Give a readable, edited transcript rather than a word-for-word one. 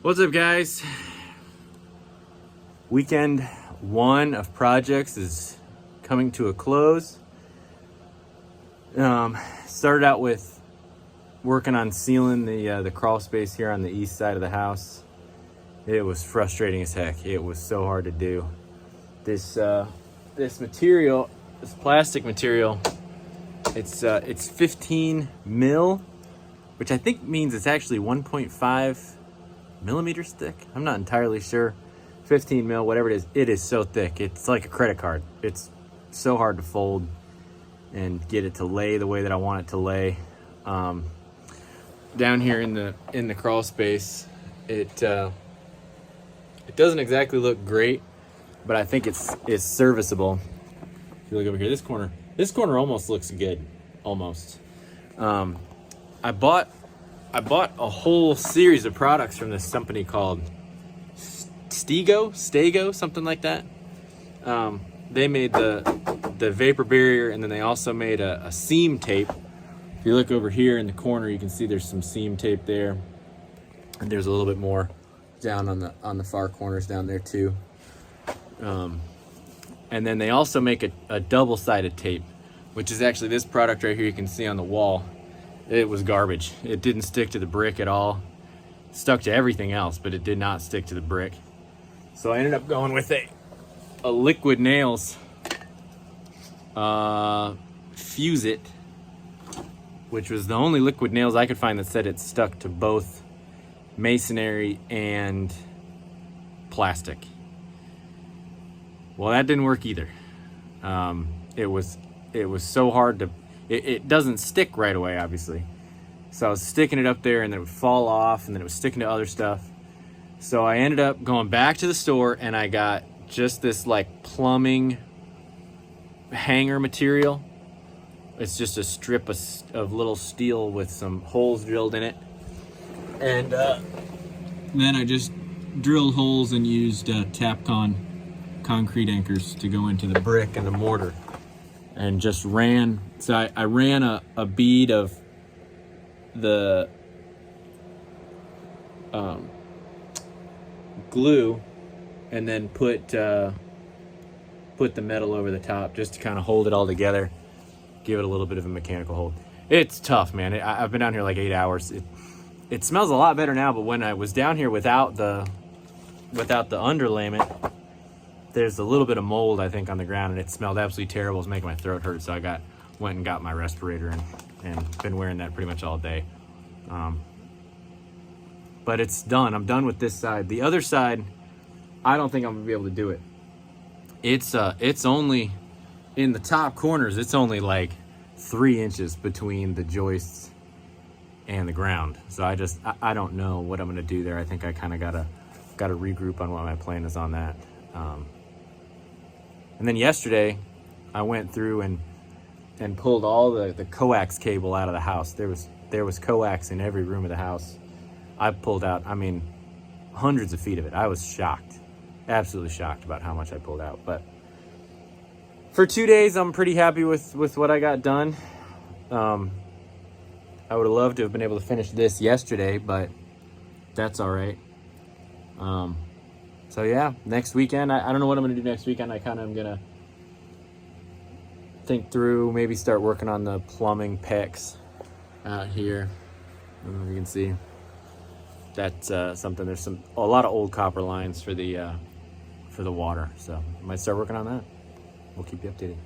What's up, guys? Weekend one of projects is coming to a close. Started out with working on sealing the crawl space here on the east side of the house. It was frustrating as heck. It was so hard to do. This material, this plastic material, it's 15 mil, which I think means it's actually 1.5 millimeters thick. I'm not entirely sure. 15 mil, whatever it is so thick. It's like a credit card. It's so hard to fold and get it to lay the way that I want it to lay. Down here in the crawl space, it doesn't exactly look great, but I think it's serviceable. If you look over here, this corner almost looks good, almost. I bought a whole series of products from this company called Stego, something like that. They made the vapor barrier, and then they also made a seam tape. If you look over here in the corner, you can see there's some seam tape there, and there's a little bit more down on the far corners down there too. And then they also make a double-sided tape, which is actually this product right here. You can see on the wall. It was garbage. It didn't stick to the brick at all. It stuck to everything else, but it did not stick to the brick. So I ended up going with a liquid nails Fuse It, which was the only liquid nails I could find that said it stuck to both masonry and plastic. Well, that didn't work either. It was so hard to. It doesn't stick right away, obviously. So I was sticking it up there, and then it would fall off, and then it was sticking to other stuff. So I ended up going back to the store, and I got just this like plumbing hanger material. It's just a strip of little steel with some holes drilled in it. And then I just drilled holes and used Tapcon concrete anchors to go into the brick and the mortar. And just ran, so I ran a bead of the glue, and then put the metal over the top just to kind of hold it all together, give it a little bit of a mechanical hold. It's tough, man. I've been down here like 8 hours. It smells a lot better now, but when I was down here without the underlayment, there's a little bit of mold, I think, on the ground, and it smelled absolutely terrible. It was making my throat hurt, so I went and got my respirator and been wearing that pretty much all day. But it's done. I'm done with this side. The other side, I don't think I'm gonna be able to do it. It's only in the top corners. It's only like 3 inches between the joists and the ground. So I don't know what I'm gonna do there. I think I kind of gotta regroup on what my plan is on that. And then yesterday, I went through and pulled all the coax cable out of the house. There was coax in every room of the house. I pulled out, I mean, hundreds of feet of it. I was shocked, absolutely shocked about how much I pulled out. But for 2 days, I'm pretty happy with what I got done. I would have loved to have been able to finish this yesterday, but that's all right. So yeah, next weekend, I don't know what I'm gonna do next weekend. I kind of am gonna think through, maybe start working on the plumbing pecs out here. I don't know if you can see. That's something. There's a lot of old copper lines for the water, so I might start working on that. We'll keep you updated.